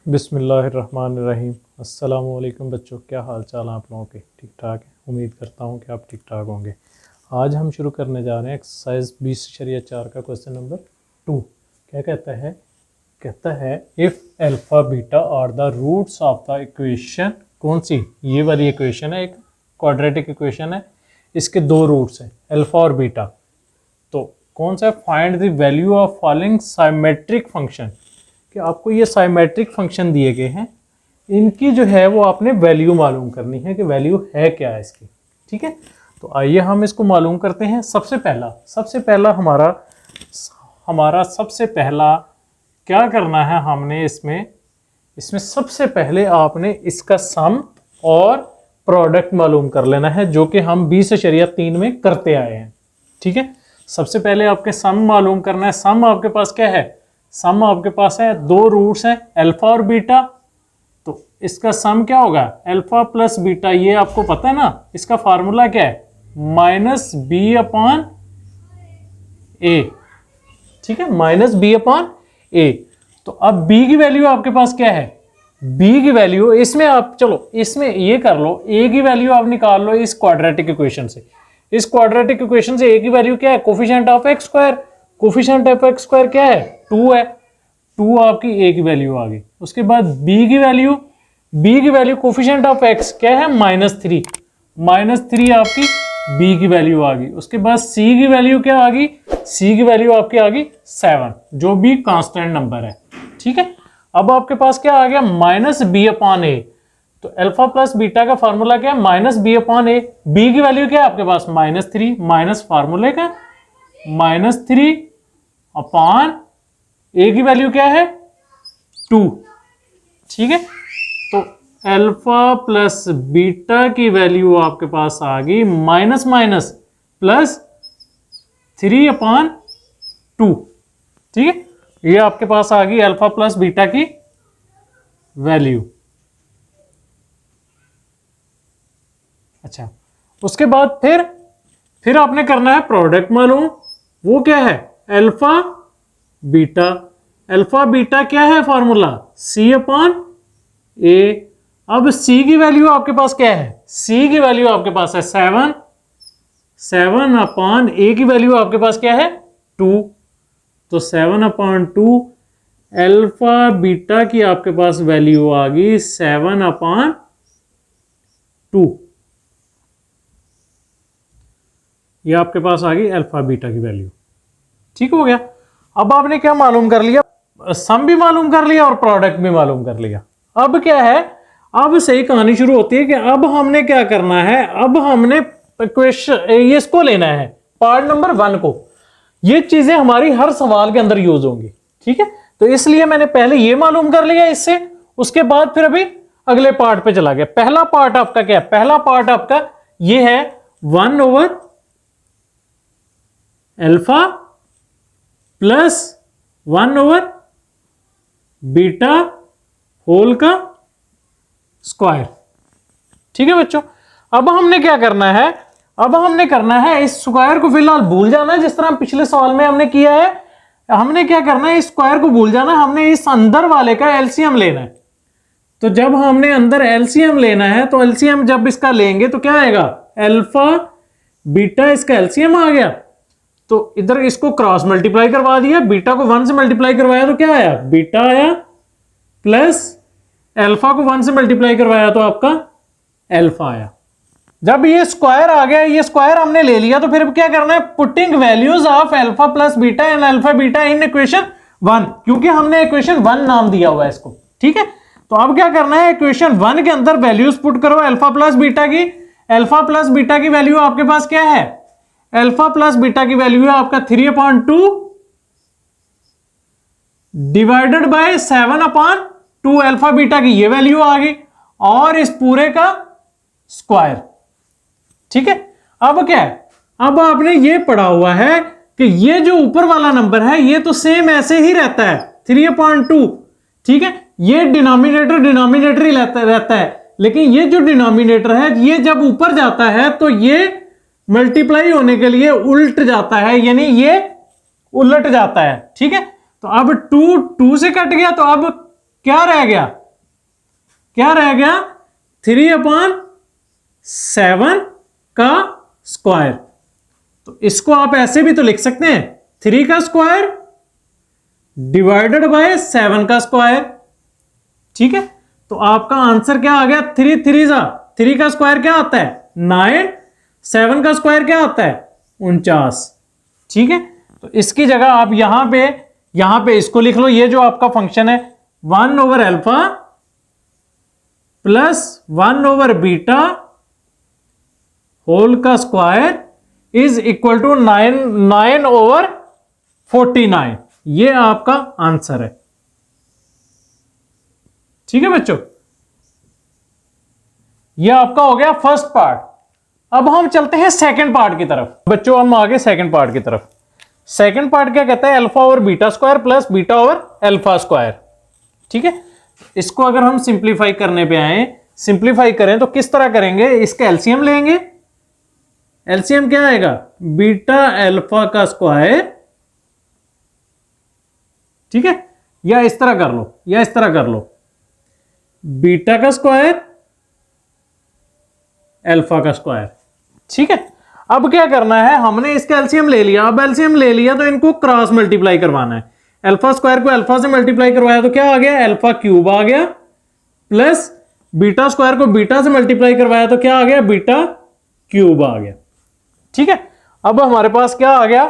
बिस्मिल्लाहिर्रहमानिर्रहीम। अस्सलामुअलैकुम बच्चों, क्या हाल चाल आप लोगों के? ठीक ठाक है। उम्मीद करता हूँ कि आप ठीक ठाक होंगे। आज हम शुरू करने जा रहे हैं एक्सरसाइज 20/4 का क्वेश्चन नंबर 2। क्या कहता है if alpha beta are the roots of the equation. कौन सी? ये वाली इक्वेशन है, एक क्वाड्रेटिक इक्वेशन है। इसके दो रूट्स हैं, अल्फ़ा और बीटा। तो कौन सा? Find the value of following symmetric function. कि आपको ये साइमेट्रिक फंक्शन दिए गए हैं, इनकी जो है वो आपने वैल्यू मालूम करनी है कि वैल्यू है क्या है इसकी। ठीक है, तो आइए हम इसको मालूम करते हैं। सबसे पहला हमारा सबसे पहला क्या करना है हमने इसमें सबसे पहले आपने इसका सम और प्रोडक्ट मालूम कर लेना है, जो कि हम 20/3 में करते आए हैं। ठीक है, सबसे पहले आपके सम मालूम करना है। सम आपके पास क्या है? सम आपके पास है, दो रूट्स हैं अल्फा और बीटा। तो इसका सम क्या होगा? Alpha plus beta. ये आपको पता है ना, इसका फार्मूला क्या है? -b/a। ठीक है, -b/a। तो अब b की वैल्यू आपके पास क्या है? b की वैल्यू इसमें आप चलो इसमें ये कर लो, a की वैल्यू आप निकाल लो इस क्वाड्रेटिक इक्वेशन से। इस क्वाड्रेटिक इक्वेशन से a की वैल्यू क्या है? Coefficient of x square. Coefficient of x square क्या है? 2 है। 2 आपकी a की वैल्यू आ गई। उसके बाद b की वैल्यू कोफिशिएंट ऑफ x क्या है? -3। -3 आपकी b की वैल्यू आ गई। उसके बाद c की वैल्यू क्या आ गई? c की वैल्यू आपकी आ गई 7, जो भी कांस्टेंट नंबर है। ठीक है, अब आपके पास क्या आ गया? -b/a। तो अल्फा प्लस बीटा का फार्मूला क्या है? -b/a। b की वैल्यू क्या है आपके पास? -3 माइनस फार्मूले का -3/a की वैल्यू क्या है? 2। ठीक है, तो अल्फा प्लस बीटा की वैल्यू आपके पास आ गई -3/2। ठीक है, ये आपके पास आ गई अल्फा प्लस बीटा की वैल्यू। अच्छा, उसके बाद फिर आपने करना है प्रोडक्ट मालूम। वो क्या है? Alpha beta. अल्फा बीटा क्या है फॉर्मूला? c/a। अब c की वैल्यू आपके पास क्या है? c की वैल्यू आपके पास है 7। 7/a की वैल्यू आपके पास क्या है? 2। तो 7/2 अल्फा बीटा की आपके पास वैल्यू आ गई 7/2। ये आपके पास आ गई अल्फा बीटा की वैल्यू। ठीक हो गया। अब आपने क्या मालूम कर लिया? सम भी मालूम कर लिया और प्रोडक्ट भी मालूम कर लिया। अब क्या है? अब सही कहानी शुरू होती है कि अब हमने क्या करना है? अब हमने क्वेश्चन ये इसको लेना है, पार्ट नंबर 1 को। ये चीजें हमारी हर सवाल के अंदर यूज होंगी। ठीक है, तो इसलिए मैंने पहले ये मालूम कर लिया इससे। उसके बाद फिर अभी अगले पार्ट पे चला गया। पहला पार्ट आपका क्या है? पहला पार्ट आपका ये है 1/अल्फा प्लस 1/बीटा होल का स्क्वायर। ठीक है बच्चों, अब हमने क्या करना है? अब हमने करना है इस स्क्वायर को फिलहाल भूल जाना है, जिस तरह पिछले सवाल में हमने किया है। हमने क्या करना है? इस स्क्वायर को भूल जाना। हमने इस अंदर वाले का एलसीएम लेना है। तो जब हमने अंदर एलसीएम लेना है, तो एलसीएम जब इसका लेंगे तो क्या आएगा? अल्फा बीटा, इसका एलसीएम आ गया। तो इधर इसको क्रॉस मल्टीप्लाई करवा दिया, बीटा को 1 से मल्टीप्लाई करवाया तो क्या आया? बीटा आया, प्लस अल्फा को 1 से मल्टीप्लाई करवाया तो आपका अल्फा आया। जब ये स्क्वायर आ गया, ये स्क्वायर हमने ले लिया, तो फिर क्या करना है? Putting values of alpha plus beta and alpha beta in equation 1, क्योंकि हमने इक्वेशन 1 नाम दिया हुआ है इसको। ठीक है, तो अब क्या करना है? इक्वेशन 1 के अंदर वैल्यूज पुट करो अल्फा प्लस बीटा की। अल्फा प्लस बीटा की वैल्यू आपके पास क्या है? अल्फा प्लस बीटा की वैल्यू है आपका 3/2 डिवाइडेड बाय 7/2। अल्फा बीटा की ये वैल्यू आ गई और इस पूरे का स्क्वायर। ठीक है, अब क्या है? अब आपने ये पढ़ा हुआ है कि ये जो ऊपर वाला नंबर है ये तो सेम ऐसे ही रहता है 3/2। ठीक है, ये डिनोमिनेटर ही रहता है, लेकिन ये जो डिनोमिनेटर है ये जब ऊपर जाता है तो ये मल्टीप्लाई होने के लिए उल्ट जाता है, यानी ये उलट जाता है। ठीक है, तो अब 2 से कट गया, तो अब क्या रह गया, क्या रह गया, 3/7 का स्क्वायर। तो इसको आप ऐसे भी तो लिख सकते हैं, 3 का स्क्वायर डिवाइडेड बाय 7 का स्क्वायर। ठीक है, तो आपका आंसर क्या आ गया, 3 का स्क्वायर क्या आता है 9, 7 का स्क्वायर क्या आता है 49। ठीक है, तो इसकी जगह आप यहां पे इसको लिख लो, ये जो आपका फंक्शन है 1/α प्लस 1/β होल का स्क्वायर इज इक्वल टू 9/49। ये आपका आंसर है। ठीक है बच्चों, ये आपका हो गया फर्स्ट पार्ट। अब हम चलते हैं सेकंड पार्ट की तरफ। बच्चों हम आगे सेकंड पार्ट की तरफ। सेकंड पार्ट क्या कहता है, alpha over beta square plus beta over alpha square. ठीक है, इसको अगर हम सिंप्लीफाई करने पे आए, सिंप्लीफाई करें तो किस तरह करेंगे, इसके एलसीएम लेंगे। एलसीएम क्या आएगा, बीटा अल्फा का स्क्वायर। ठीक है, या इस तरह कर लो, या इस तरह कर लो, बीटा का स्क्वायर अल्फा का स्क्वायर। ठीक है, अब क्या करना है, हमने इसका एलसीएम ले लिया। अब एलसीएम ले लिया तो इनको क्रॉस मल्टीप्लाई करवाना है। अल्फा स्क्वायर को अल्फा से मल्टीप्लाई करवाया तो क्या आ गया, अल्फा क्यूब आ गया, प्लस बीटा स्क्वायर को बीटा से मल्टीप्लाई करवाया तो क्या आ गया, बीटा क्यूब आ गया। ठीक है, अब हमारे पास क्या आ गया,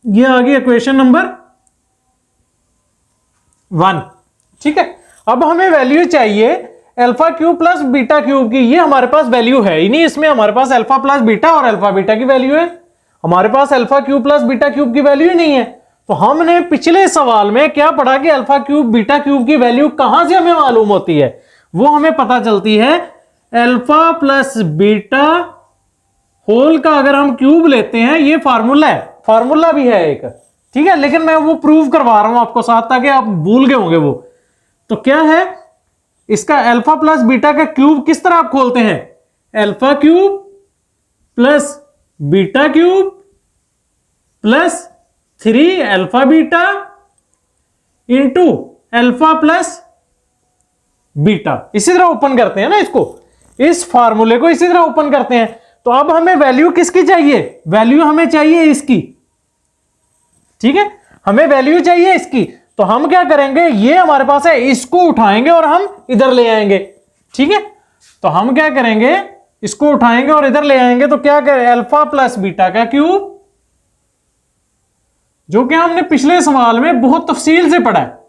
ये आ गई इक्वेशन नंबर 1। ठीक है, अब हमें वैल्यू चाहिए alpha cube plus beta cube की। ये हमारे पास वैल्यू है ही नहीं, इसमें हमारे पास अल्फा प्लस बीटा और अल्फा बीटा की वैल्यू है, हमारे पास alpha cube plus beta cube की वैल्यू ही नहीं है। तो हमने पिछले सवाल में क्या पढ़ा कि अल्फा क्यूब बीटा क्यूब की वैल्यू कहां से हमें मालूम होती है, वो हमें पता चलती है अल्फा प्लस बीटा होल का अगर हम क्यूब लेते हैं, ये फार्मूला है, फार्मूला भी है एक। ठीक है, लेकिन मैं वो प्रूव करवा रहा हूं आपको साथ, ताकि आप भूल गए होंगे वो। तो क्या है, इसका अल्फा प्लस बीटा का क्यूब किस तरह आप खोलते हैं, alpha cube plus beta cube plus 3 alpha beta into alpha plus beta. इसी तरह ओपन करते हैं ना इसको, इस फार्मूले को इसी तरह ओपन करते हैं। तो अब हमें वैल्यू किसकी चाहिए, वैल्यू हमें चाहिए इसकी। ठीक है, हमें वैल्यू चाहिए इसकी। तो हम क्या करेंगे, ये हमारे पास है, इसको उठाएंगे और हम इधर ले आएंगे। ठीक है, तो हम क्या करेंगे, इसको उठाएंगे और इधर ले आएंगे। तो क्या करें, अल्फा प्लस बीटा का क्यूब, जो कि हमने पिछले सवाल में बहुत तफसील से पढ़ा है,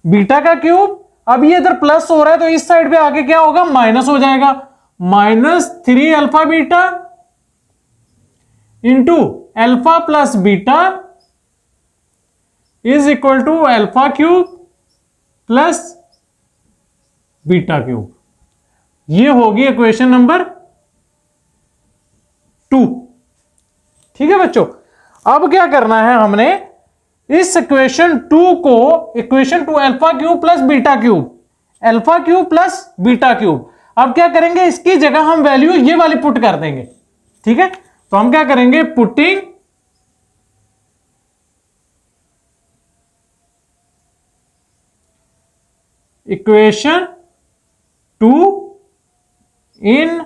बीटा का क्यूब। अब ये इधर प्लस हो रहा है तो इस साइड पे आके क्या होगा, माइनस हो जाएगा, -3 alpha beta into alpha plus beta is equal to alpha cube plus beta cube. ये होगी इक्वेशन नंबर 2। ठीक है बच्चों, अब क्या करना है, हमने इस इक्वेशन 2 को equation 2 alpha cube plus beta cube, alpha cube plus beta cube. अब क्या करेंगे, इसकी जगह हम वैल्यू ये वाली पुट कर देंगे। ठीक है, तो हम क्या करेंगे, पुटिंग इक्वेशन 2 इन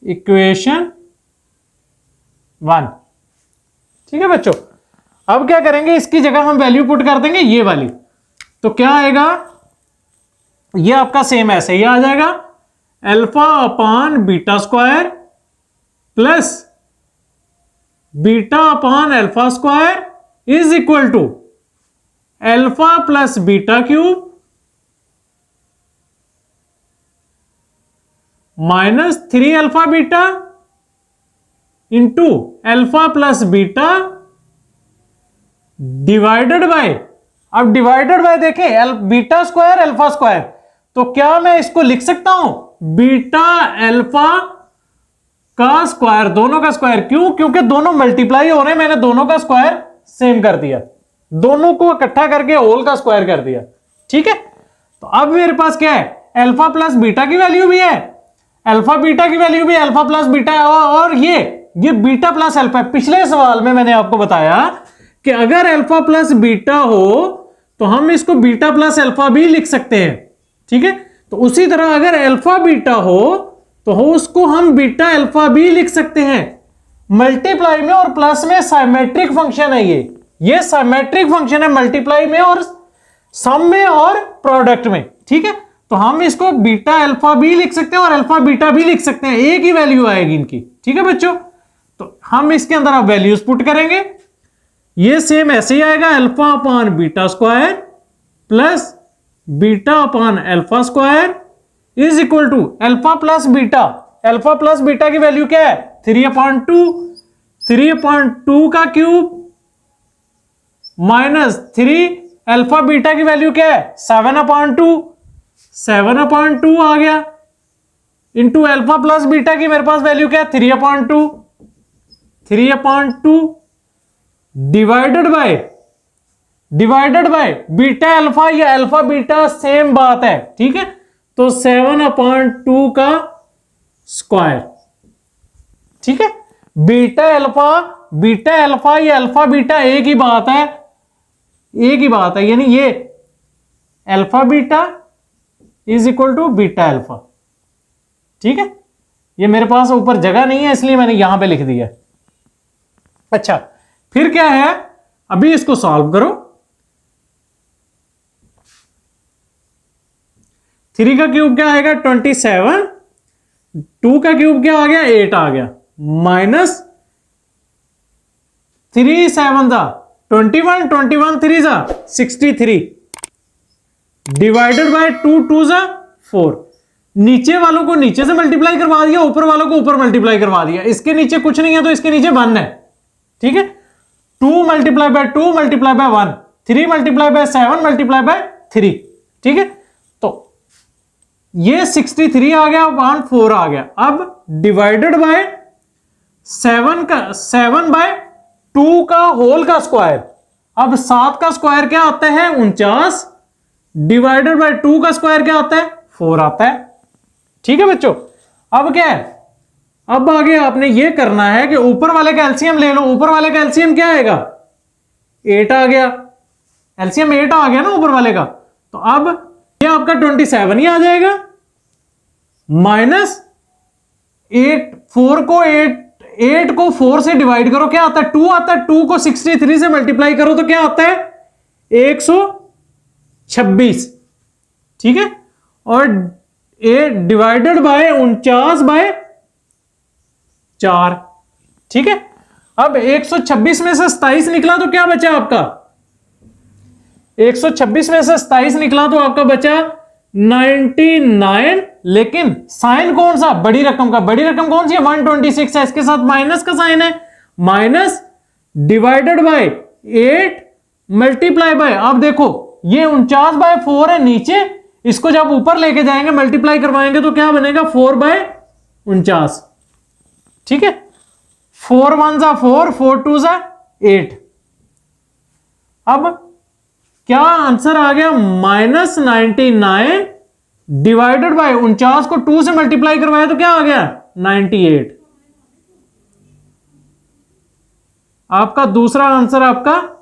इक्वेशन 1। ठीक है बच्चों, अब क्या करेंगे, इसकी जगह हम वैल्यू पुट कर देंगे ये वाली। तो क्या आएगा, ये आपका सेम ऐसे ही आ जाएगा, alpha upon beta square plus beta upon alpha square is equal to alpha plus beta cube -3 alpha beta into alpha plus beta divided by, अब डिवाइडेड बाय देखें बीटा स्क्वायर अल्फा स्क्वायर, तो क्या मैं इसको लिख सकता हूं बीटा अल्फा का स्क्वायर, दोनों का स्क्वायर। क्यों, क्योंकि दोनों मल्टीप्लाई हो रहे हैं, मैंने दोनों का स्क्वायर सेम कर दिया, दोनों को इकट्ठा करके होल का स्क्वायर कर दिया। ठीक है, तो अब मेरे पास क्या है, अल्फा प्लस बीटा की वैल्यू भी है, अल्फा बीटा की वैल्यू भी अल्फा प्लस बीटा है, और ये बीटा प्लस अल्फा। पिछले सवाल में मैंने आपको बताया कि अगर अल्फा प्लस बीटा हो तो हम इसको बीटा प्लस अल्फा भी लिख सकते हैं, ठीक है। तो उसी तरह अगर अल्फा बीटा हो तो उसको हम बीटा अल्फा भी लिख सकते हैं। मल्टीप्लाई में और प्लस में साइमेट्रिक फंक्शन है, ये साइमेट्रिक फंक्शन है मल्टीप्लाई में और सम में और प्रोडक्ट में, ठीक है। तो हम इसको बीटा अल्फा भी लिख सकते हैं और अल्फा बीटा भी लिख सकते हैं, एक ही वैल्यू आएगी इनकी, ठीक है बच्चों। तो हम इसके अंदर अब वैल्यूज पुट करेंगे, ये सेम ऐसे ही आएगा, alpha upon beta square plus beta upon alpha square is equal to alpha plus beta. Alpha plus beta की वैल्यू क्या है 3/2, 3/2 का क्यूब माइनस 3, अल्फा बीटा की वैल्यू क्या है 7/2, 7/2 आ गया, इंटू अल्फा प्लस बीटा की मेरे पास वैल्यू क्या है 3/2, 3/2 डिवाइडेड बाय बीटा अल्फा, या अल्फा बीटा सेम बात है, ठीक है। तो 7/2 का स्क्वायर, ठीक है। बीटा अल्फा या अल्फा बीटा एक ही बात है, एक ही बात है, यानी ये alpha beta is equal to beta alpha, ठीक है। ये मेरे पास ऊपर जगह नहीं है इसलिए मैंने यहां पे लिख दिया। अच्छा, फिर क्या है, अभी इसको सॉल्व करो। 3 का क्यूब क्या आएगा 27, 2 का क्यूब क्या आ गया 8 आ गया, माइनस 3 7 जा 21, 21 3 जा 63, डिवाइडेड बाय 2 2 जा 4। नीचे वालों को नीचे से मल्टीप्लाई करवा दिया, ऊपर वालों को ऊपर मल्टीप्लाई करवा दिया। इसके नीचे कुछ नहीं है तो इसके नीचे 1 है, ठीक है। 2 multiply by 2 multiply by 1, 3 multiply by 7 multiply by 3, ठीक है। तो ये 63 आ गया, 1 4 आ गया। अब डिवाइडेड बाय 7 बाय 2 का होल का स्क्वायर। अब 7 का स्क्वायर क्या आता है 49, डिवाइडेड बाय 2 का स्क्वायर क्या आता है 4 आता है, ठीक है बच्चों। अब क्या है, अब आगे आपने ये करना है कि ऊपर वाले का एलसीएम ले लो। ऊपर वाले का एलसीएम क्या आएगा 8 आ गया, एलसीएम 8 आ गया ना ऊपर वाले का। तो अब ये आपका 27 ही आ जाएगा, माइनस 8 को 4 से डिवाइड करो क्या आता है 2 आता है, 2 को 63 से मल्टीप्लाई करो तो क्या आता है 126, ठीक है। और 8 डिवाइडेड बाय 49/4, ठीक है। अब 126 में से 27 निकला तो क्या बचा आपका 126 में से 27 निकला तो आपका बचा 99। लेकिन साइन कौन सा बड़ी रकम का, बड़ी रकम कौन सी है 126 है, इसके साथ माइनस का साइन है, minus divided by 8 multiply by, अब देखो ये 49/4 है नीचे, इसको जब ऊपर लेके जाएंगे मल्टीप्लाई करवाएंगे तो क्या बनेगा 4/49, ठीक है। 4 1 जा 4, 4 2 जा 8। अब क्या आंसर आ गया -99 डिवाइडेड बाय 49 को 2 से मल्टीप्लाई करवाया तो क्या आ गया 98। आपका दूसरा आंसर आपका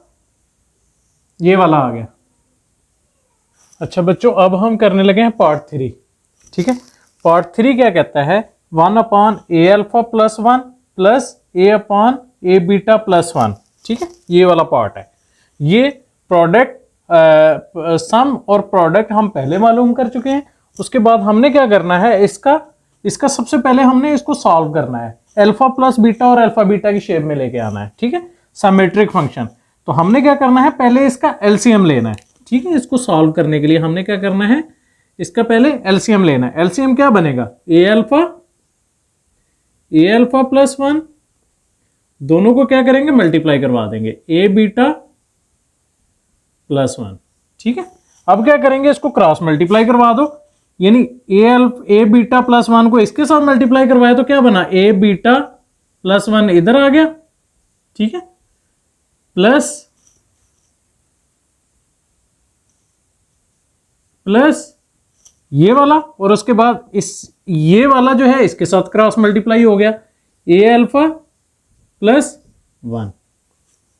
ये वाला आ गया। अच्छा बच्चों, अब हम करने लगे हैं पार्ट 3, ठीक है। पार्ट 3 क्या कहता है 1/a α + 1 प्लस a/a बीटा + 1, ठीक है। ये वाला पार्ट है। ये प्रोडक्ट सम और प्रोडक्ट हम पहले मालूम कर चुके हैं। उसके बाद हमने क्या करना है, इसका सबसे पहले हमने इसको सॉल्व करना है, अल्फा प्लस बीटा और अल्फा बीटा की शेप में लेके आना है, ठीक है, सिमेट्रिक फंक्शन। तो हमने क्या करना है, पहले इसका एलसीएम लेना है, ठीक है। इसको सॉल्व करने के लिए हमने क्या करना है, इसका पहले एलसीएम लेना है। एलसीएम क्या बनेगा a अल्फा + 1, दोनों को क्या करेंगे मल्टीप्लाई करवा देंगे a बीटा + 1, ठीक है। अब क्या करेंगे, इसको क्रॉस मल्टीप्लाई करवा दो, यानी a बीटा + 1 को इसके साथ मल्टीप्लाई करवाया तो क्या बना a बीटा + 1 इधर आ गया, ठीक है, प्लस ये वाला, और उसके बाद ये वाला जो है इसके साथ क्रॉस मल्टीप्लाई हो गया a अल्फा + 1,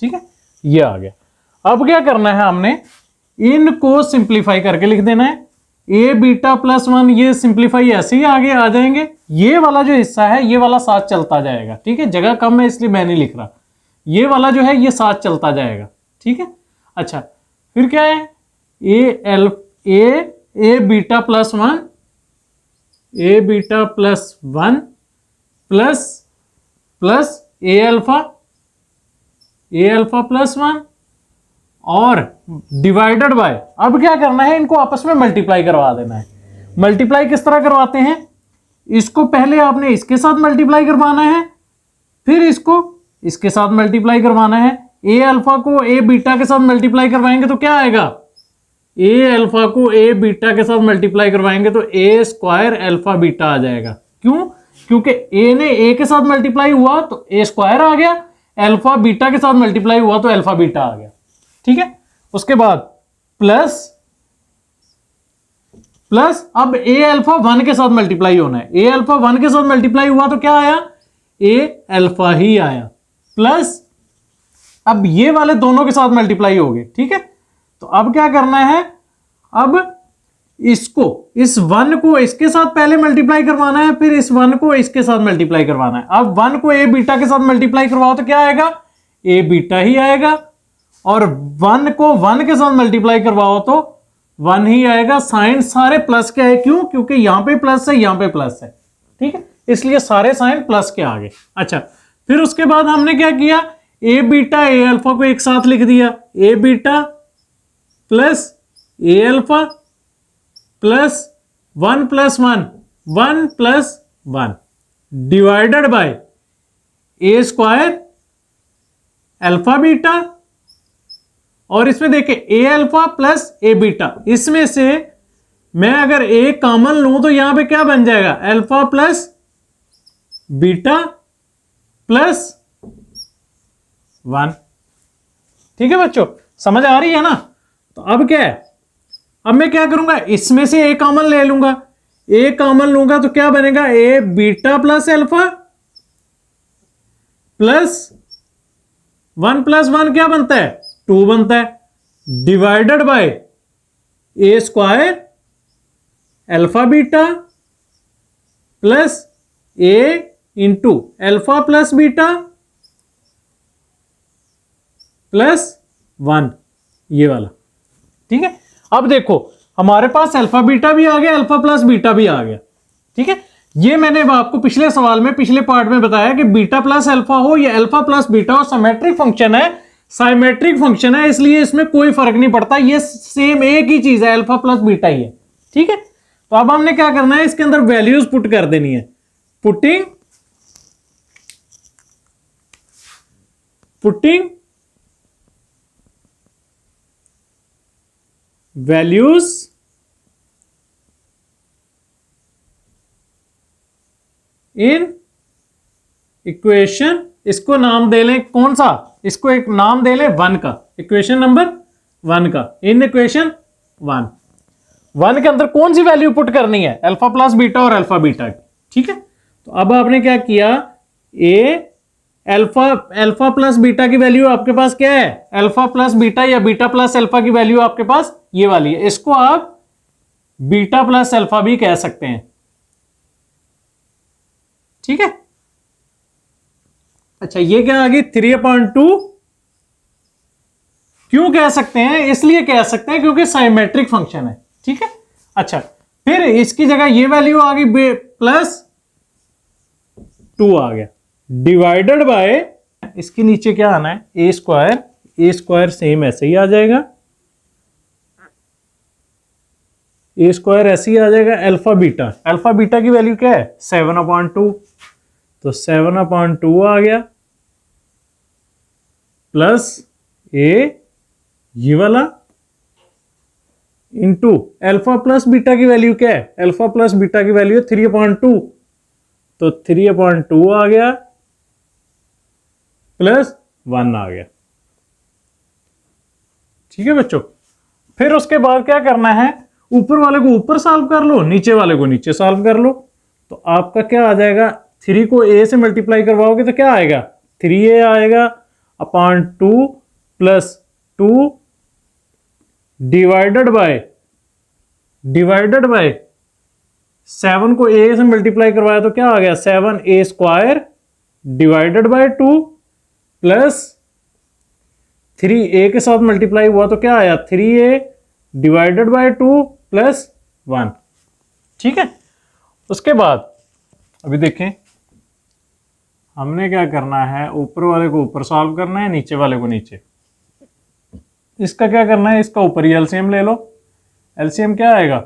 ठीक है, ये आ गया। अब क्या करना है हमने, इनको सिंप्लीफाई करके लिख देना है। ए बीटा प्लस 1 ये सिंप्लीफाई ऐसे ही आगे आ जाएंगे, ये वाला जो हिस्सा है ये वाला साथ चलता जाएगा, ठीक है, जगह कम है इसलिए मैं नहीं लिख रहा, ये वाला जो है ये साथ चलता जाएगा, ठीक है। अच्छा फिर क्या है, ए beta plus 1, A beta plus 1 plus plus a alpha plus 1 और डिवाइडेड बाय, अब क्या करना है, इनको आपस में मल्टीप्लाई करवा देना है। मल्टीप्लाई किस तरह करवाते हैं, इसको पहले आपने इसके साथ मल्टीप्लाई करवाना है, फिर इसको इसके साथ मल्टीप्लाई करवाना है। ए अल्फा को ए बीटा के साथ मल्टीप्लाई करवाएंगे तो क्या आएगा, ए अल्फा को ए बीटा के साथ मल्टीप्लाई करवाएंगे तो ए स्क्वायर अल्फा बीटा आ जाएगा। क्यों, क्योंकि ए ने ए के साथ मल्टीप्लाई हुआ तो ए स्क्वायर आ गया, अल्फा बीटा के साथ मल्टीप्लाई हुआ तो अल्फा बीटा आ गया, ठीक है। उसके बाद प्लस अब ए अल्फा 1 के साथ मल्टीप्लाई होना है, ए अल्फा 1 के साथ मल्टीप्लाई हुआ तो क्या आया, ए अल्फा ही आया, प्लस अब ये वाले दोनों के साथ मल्टीप्लाई हो गए, ठीक है। तो अब क्या करना है, अब इसको इस 1 को इसके साथ पहले मल्टीप्लाई करवाना है, फिर इस 1 को इसके साथ मल्टीप्लाई करवाना है। अब 1 को ए बीटा के साथ मल्टीप्लाई करवाओ तो क्या आएगा, ए बीटा ही आएगा, और 1 को 1 के साथ मल्टीप्लाई करवाओ तो 1 ही आएगा। साइन सारे प्लस के आए, क्यों, क्योंकि यहां पे प्लस है यहां पे प्लस है, ठीक है, इसलिए सारे साइन प्लस के आ गए। अच्छा फिर उसके बाद हमने क्या किया, ए बीटा ए अल्फा को एक साथ लिख दिया, a beta plus a alpha plus 1 plus 1 1 plus 1 divided by a square alpha beta, और इसमें देखें a alpha plus a beta, इसमें से मैं अगर ए कॉमन लूं तो यहां पे क्या बन जाएगा, अल्फा प्लस बीटा प्लस 1, ठीक है बच्चों, समझ आ रही है ना। तो अब क्या है, अब मैं क्या करूंगा, इसमें से ए कॉमन ले लूंगा, ए कॉमन लूंगा तो क्या बनेगा, a beta plus alpha plus 1 plus 1 क्या बनता है, 2 बनता है, divided by a square alpha beta plus a into alpha plus beta plus 1, ये वाला, ठीक है। अब देखो हमारे पास अल्फा बीटा भी आ गया, अल्फा प्लस बीटा भी आ गया, ठीक है। ये मैंने आपको पिछले सवाल में पिछले पार्ट में बताया कि बीटा प्लस अल्फा हो या अल्फा प्लस बीटा हो, सिमेट्रिक फंक्शन है, साइमेट्रिक फंक्शन है, इसलिए इसमें कोई फर्क नहीं पड़ता, ये सेम एक ही चीज है, अल्फा प्लस बीटा ही है, ठीक है। तो अब हमने क्या करना है, इसके अंदर वैल्यूज पुट कर देनी है, पुटिंग वैल्यूज इन इक्वेशन, इसको नाम दे लें कौन सा, इसको एक नाम दे लें 1 का, इक्वेशन नंबर 1 का, इन इक्वेशन 1 के अंदर कौन सी वैल्यू पुट करनी है, अल्फा प्लस बीटा और अल्फा बीटा की, ठीक है। तो अब आपने क्या किया, ए अल्फा प्लस बीटा की वैल्यू आपके पास क्या है, अल्फा प्लस बीटा या बीटा प्लस अल्फा की वैल्यू आपके पास ये वाली है, इसको आप बीटा प्लस अल्फा भी कह सकते हैं, ठीक है। अच्छा ये क्या आ गई 3/2, क्यों कह सकते हैं, इसलिए कह सकते हैं क्योंकि साइमेट्रिक फंक्शन है, ठीक है। अच्छा फिर इसकी जगह ये वैल्यू आ गई प्लस 2 आ गया, डिवाइडेड बाय, इसके नीचे क्या आना है, ए स्क्वायर सेम ऐसे ही आ जाएगा, ए स्क्वायर ऐसे ही आ जाएगा, अल्फा बीटा की वैल्यू क्या है 7/2, तो 7/2 आ गया, प्लस ए ये वाला इंटू अल्फा प्लस बीटा की वैल्यू क्या है, अल्फा प्लस बीटा की वैल्यू 3/2, तो 3/2 आ गया प्लस 1 आ गया, ठीक है बच्चों। फिर उसके बाद क्या करना है, ऊपर वाले को ऊपर सॉल्व कर लो, नीचे वाले को नीचे सॉल्व कर लो, तो आपका क्या आ जाएगा, 3 को a से मल्टीप्लाई करवाओगे तो क्या आएगा, 3a आएगा अपॉन 2 प्लस 2 डिवाइडेड बाय 7 को a से मल्टीप्लाई करवाया तो क्या आ गया 7a² divided by 2 plus 3a के साथ मल्टीप्लाई हुआ तो क्या आया 3a डिवाइडेड बाय 2 प्लस 1। ठीक है, उसके बाद अभी देखें हमने क्या करना है, ऊपर वाले को ऊपर सॉल्व करना है, नीचे वाले को नीचे। इसका क्या करना है, इसका ऊपर ही एलसीएम ले लो। एलसीएम क्या आएगा,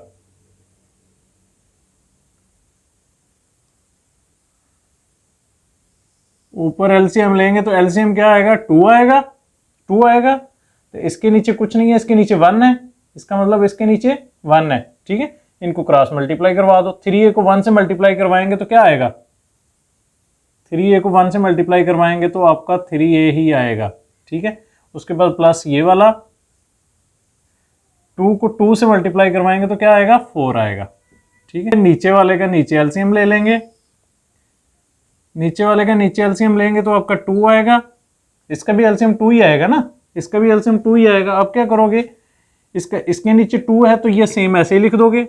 ऊपर एलसीएम लेंगे तो एलसीएम क्या आएगा 2 आएगा, 2 आएगा। तो इसके नीचे कुछ नहीं है, इसके नीचे 1 है, इसका मतलब इसके नीचे 1 है। ठीक है, इनको क्रॉस मल्टीप्लाई करवा दो। 3a को 1 से मल्टीप्लाई करवाएंगे तो क्या आएगा, 3a को 1 से मल्टीप्लाई करवाएंगे तो आपका 3a ही आएगा। ठीक है, उसके बाद प्लस ये वाला 2 को 2 से मल्टीप्लाई करवाएंगे तो क्या आएगा 4 आएगा। ठीक है, नीचे वाले का नीचे एलसीएम ले लेंगे, नीचे वाले का नीचे एलसीएम लेंगे तो आपका 2 आएगा, इसका भी एलसीएम 2 ही आएगा ना, इसका भी एलसीएम 2 ही आएगा। अब क्या करोगे, इसके नीचे 2 है तो ये सेम ऐसे ही लिख दोगे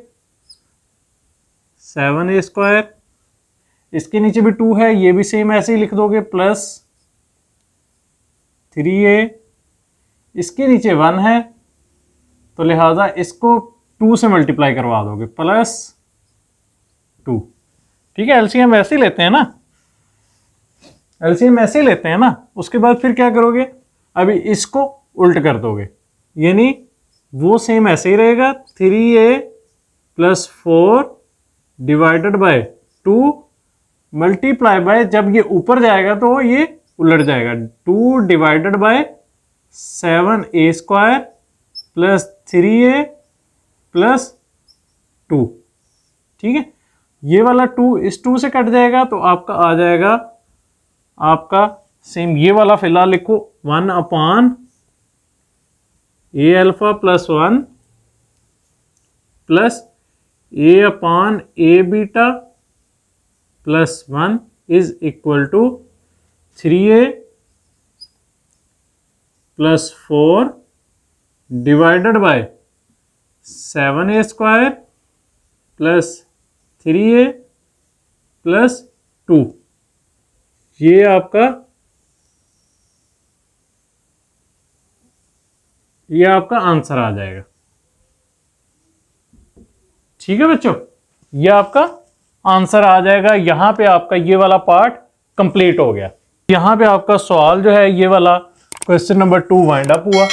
7a², इसके नीचे भी 2 है, ये भी सेम ऐसे ही लिख दोगे प्लस 3a, इसके नीचे 1 है तो लिहाजा इसको 2 से मल्टीप्लाई करवा दोगे प्लस 2। ठीक है, एलसीएम ऐसे ही लेते हैं ना, एलसीएम ऐसे ही लेते हैं ना। उसके बाद फिर क्या करोगे, अभी इसको उल्ट कर दोगे, यानी वो सेम ऐसे ही रहेगा 3a plus 4 divided bye 2 multiply by, जब ये ऊपर जाएगा तो ये उलट जाएगा 2 divided by 7a² plus 3a plus 2। ठीक है, ये वाला 2 इस 2 से कट जाएगा तो आपका आ जाएगा, आपका सेम ये वाला फिलहाल लिखो 1/a alpha plus 1 plus a/a beta plus 1 is equal to 3a plus 4 divided by 7a² plus 3a plus 2। ये आपका आंसर आ जाएगा। ठीक है बच्चों, ये आपका आंसर आ जाएगा। यहां पे आपका ये वाला पार्ट कंप्लीट हो गया। यहां पे आपका सवाल जो है ये वाला क्वेश्चन नंबर 2 वाइंड अप हुआ।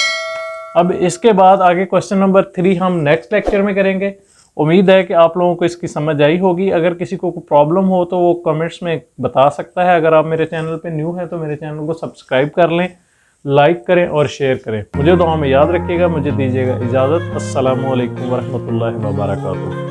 अब इसके बाद आगे क्वेश्चन नंबर 3 हम नेक्स्ट लेक्चर में करेंगे। उम्मीद है कि आप लोगों को इसकी समझ आई होगी। अगर किसी को कोई प्रॉब्लम हो तो वो कमेंट्स में बता सकता है। अगर आप मेरे चैनल पे न्यू हैं तो मेरे चैनल को सब्सक्राइब कर लें, लाइक करें और शेयर करें। मुझे दुआ में याद रखिएगा। मुझे दीजिएगा इजाज़त। अस्सलामु अलैकुम वरहमतुल्लाहि वबरकातुहू।